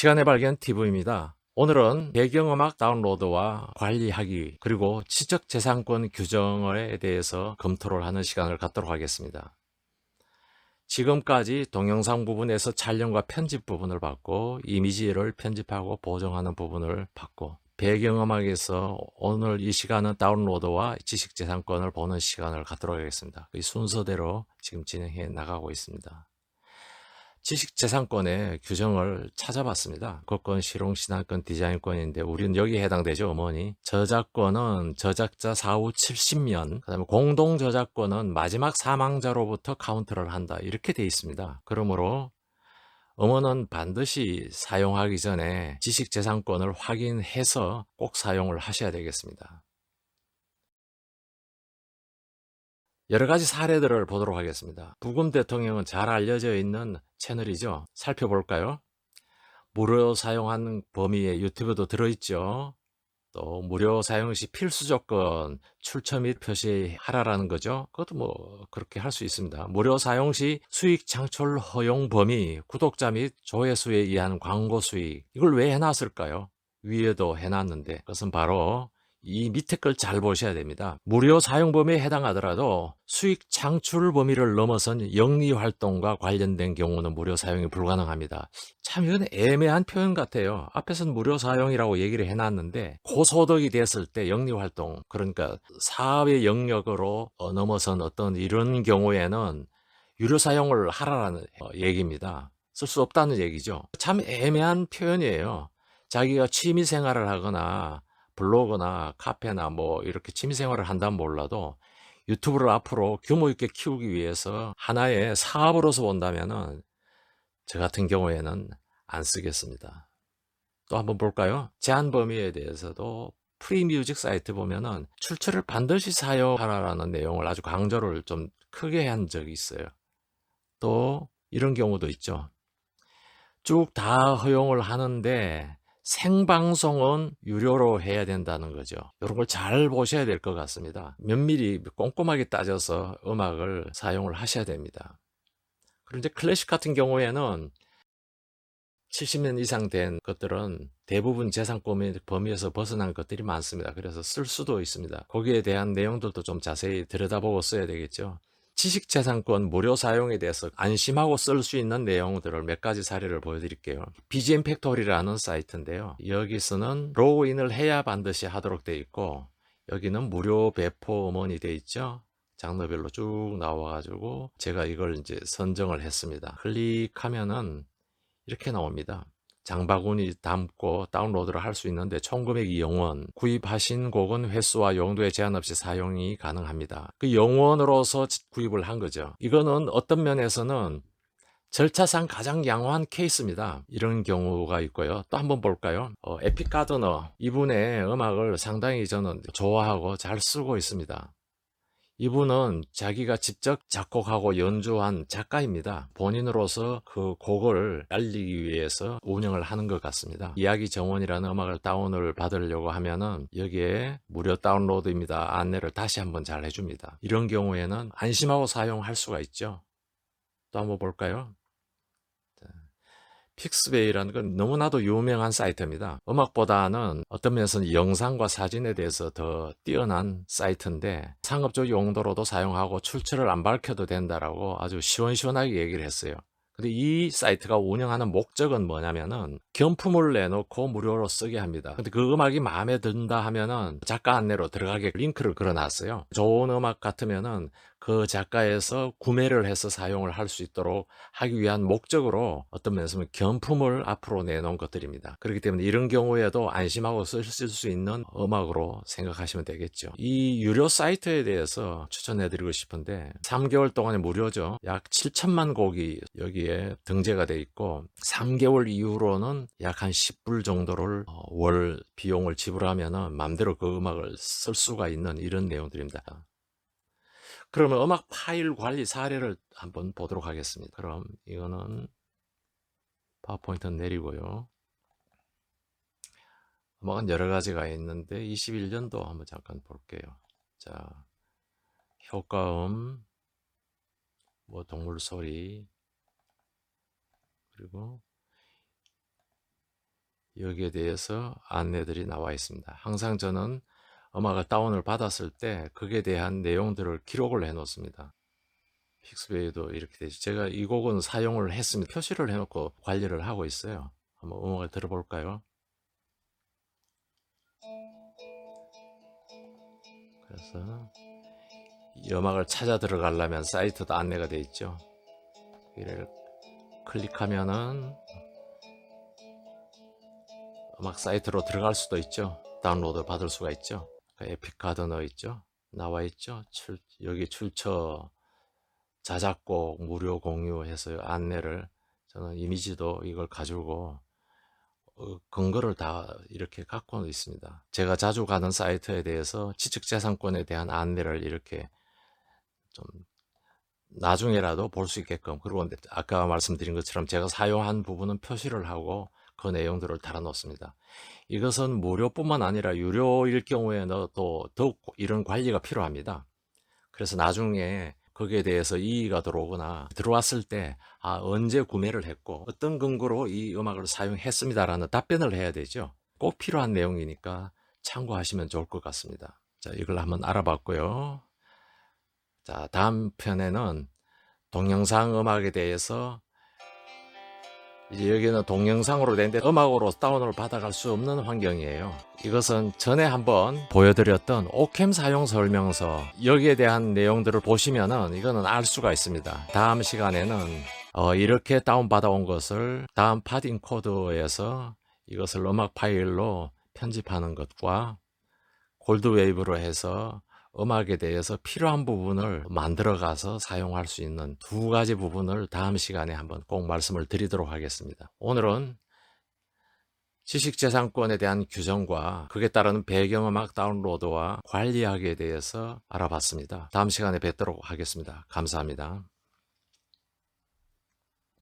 시간의 발견 TV입니다. 오늘은 배경음악 다운로드와 관리하기 그리고 지적재산권 규정에 대해서 검토를 하는 시간을 갖도록 하겠습니다. 지금까지 동영상 부분에서 촬영과 편집 부분을 봤고 이미지를 편집하고 보정하는 부분을 봤고 배경음악에서 오늘 이 시간은 다운로드와 지식재산권을 보는 시간을 갖도록 하겠습니다. 이 순서대로 지금 진행해 나가고 있습니다. 지식재산권의 규정을 찾아봤습니다. 국권, 실용신안권, 디자인권인데 우리는 여기에 해당되죠. 어머니. 저작권은 저작자 사후 70년, 그 다음에 공동저작권은 마지막 사망자로부터 카운트를 한다. 이렇게 돼 있습니다. 그러므로 음원은 반드시 사용하기 전에 지식재산권을 확인해서 꼭 사용을 하셔야 되겠습니다. 여러 가지 사례들을 보도록 하겠습니다. 부금 대통령은 잘 알려져 있는 채널이죠. 살펴볼까요? 무료 사용하는 범위에 유튜브도 들어있죠. 또 무료 사용 시 필수 조건 출처 및 표시하라라는 거죠. 그것도 뭐 그렇게 할 수 있습니다. 무료 사용 시 수익 창출 허용 범위, 구독자 및 조회수에 의한 광고 수익, 이걸 왜 해놨을까요? 위에도 해놨는데 그것은 바로 이 밑에 걸 잘 보셔야 됩니다. 무료 사용 범위에 해당하더라도 수익 창출 범위를 넘어선 영리 활동과 관련된 경우는 무료 사용이 불가능합니다. 참 이건 애매한 표현 같아요. 앞에서는 무료 사용이라고 얘기를 해놨는데 고소득이 됐을 때 영리 활동, 그러니까 사업의 영역으로 넘어선 어떤 이런 경우에는 유료 사용을 하라는 얘기입니다. 쓸 수 없다는 얘기죠. 참 애매한 표현이에요. 자기가 취미 생활을 하거나 블로그나 카페나 뭐 이렇게 취미 생활을 한다면 몰라도 유튜브를 앞으로 규모 있게 키우기 위해서 하나의 사업으로서 본다면은 저 같은 경우에는 안 쓰겠습니다. 또 한번 볼까요? 제한 범위에 대해서도 프리뮤직 사이트 보면은 출처를 반드시 사용하라는 내용을 아주 강조를 좀 크게 한 적이 있어요. 또 이런 경우도 있죠. 쭉 다 허용을 하는데 생방송은 유료로 해야 된다는 거죠. 이런 걸 잘 보셔야 될 것 같습니다. 면밀히 꼼꼼하게 따져서 음악을 사용을 하셔야 됩니다. 그런데 클래식 같은 경우에는 70년 이상 된 것들은 대부분 재산권 범위에서 벗어난 것들이 많습니다. 그래서 쓸 수도 있습니다. 거기에 대한 내용들도 좀 자세히 들여다보고 써야 되겠죠. 지식재산권 무료 사용에 대해서 안심하고 쓸 수 있는 내용들을 몇 가지 사례를 보여드릴게요. BGM 팩토리라는 사이트인데요. 여기서는 로그인을 해야 반드시 하도록 되어 있고 여기는 무료 배포 음원이 되어 있죠. 장르별로 쭉 나와가지고 제가 이걸 이제 선정을 했습니다. 클릭하면은 이렇게 나옵니다. 장바구니 담고 다운로드를 할 수 있는데 총 금액 2,000원, 구입하신 곡은 횟수와 용도에 제한 없이 사용이 가능합니다. 그 0원으로서 구입을 한 거죠. 이거는 어떤 면에서는 절차상 가장 양호한 케이스입니다. 이런 경우가 있고요. 또 한번 볼까요? 에픽 가드너, 이분의 음악을 상당히 저는 좋아하고 잘 쓰고 있습니다. 이분은 자기가 직접 작곡하고 연주한 작가입니다. 본인으로서 그 곡을 알리기 위해서 운영을 하는 것 같습니다. 이야기 정원이라는 음악을 다운을 받으려고 하면은 여기에 무료 다운로드입니다. 안내를 다시 한번 잘 해줍니다. 이런 경우에는 안심하고 사용할 수가 있죠. 또 한번 볼까요? 픽스베이라는 건 너무나도 유명한 사이트입니다. 음악보다는 어떤 면에서는 영상과 사진에 대해서 더 뛰어난 사이트인데 상업적 용도로도 사용하고 출처를 안 밝혀도 된다라고 아주 시원시원하게 얘기를 했어요. 근데 이 사이트가 운영하는 목적은 뭐냐면은 경품을 내놓고 무료로 쓰게 합니다. 근데 그 음악이 마음에 든다 하면은 작가 안내로 들어가게 링크를 걸어놨어요. 좋은 음악 같으면은 그 작가에서 구매를 해서 사용을 할 수 있도록 하기 위한 목적으로 어떤 면에서는 경품을 앞으로 내놓은 것들입니다. 그렇기 때문에 이런 경우에도 안심하고 쓸 수 있는 음악으로 생각하시면 되겠죠. 이 유료 사이트에 대해서 추천해드리고 싶은데 3개월 동안에 무료죠. 약 7천만 곡이 여기에 등재가 돼 있고 3개월 이후로는 약 한 10불 정도를 월 비용을 지불하면은 마음대로 그 음악을 쓸 수가 있는 이런 내용들입니다. 그러면 음악 파일 관리 사례를 한번 보도록 하겠습니다. 그럼 이거는 파워포인트 내리고요. 음악은 여러 가지가 있는데 21년도 한번 잠깐 볼게요. 자, 효과음, 뭐 동물 소리, 그리고 여기에 대해서 안내들이 나와 있습니다. 항상 저는 음악을 다운을 받았을 때 거기에 대한 내용들을 기록을 해 놓습니다. 픽스베이도 이렇게 되죠. 제가 이 곡은 사용을 했습니다. 표시를 해 놓고 관리를 하고 있어요. 한번 음악을 들어볼까요? 그래서 이 음악을 찾아 들어가려면 사이트도 안내가 되어 있죠. 이를 클릭하면은 음악 사이트로 들어갈 수도 있죠. 다운로드 받을 수가 있죠. 에픽카드 넣어 있죠. 나와 있죠. 여기 출처, 자작곡 무료 공유해서 안내를, 저는 이미지도 이걸 가지고 근거를 다 이렇게 갖고 있습니다. 제가 자주 가는 사이트에 대해서 지적재산권에 대한 안내를 이렇게 좀 나중에라도 볼 수 있게끔, 그리고 아까 말씀드린 것처럼 제가 사용한 부분은 표시를 하고 그 내용들을 달아 놓습니다. 이것은 무료뿐만 아니라 유료일 경우에는 또 더욱 이런 관리가 필요합니다. 그래서 나중에 거기에 대해서 이의가 들어오거나 들어왔을 때 언제 구매를 했고 어떤 근거로 이 음악을 사용했습니다라는 답변을 해야 되죠. 꼭 필요한 내용이니까 참고하시면 좋을 것 같습니다. 자, 이걸 한번 알아봤고요. 자, 다음 편에는 동영상 음악에 대해서, 이제 여기는 동영상으로 되는데 음악으로 다운을 받아갈 수 없는 환경이에요. 이것은 전에 한번 보여드렸던 오캠 사용 설명서, 여기에 대한 내용들을 보시면은 이거는 알 수가 있습니다. 다음 시간에는 이렇게 다운받아 온 것을 다음 파딩 코드에서 이것을 음악 파일로 편집하는 것과 골드웨이브로 해서 음악에 대해서 필요한 부분을 만들어 가서 사용할 수 있는 두 가지 부분을 다음 시간에 한번 꼭 말씀을 드리도록 하겠습니다. 오늘은 지식재산권에 대한 규정과 그에 따르는 배경음악 다운로드와 관리하기에 대해서 알아봤습니다. 다음 시간에 뵙도록 하겠습니다. 감사합니다.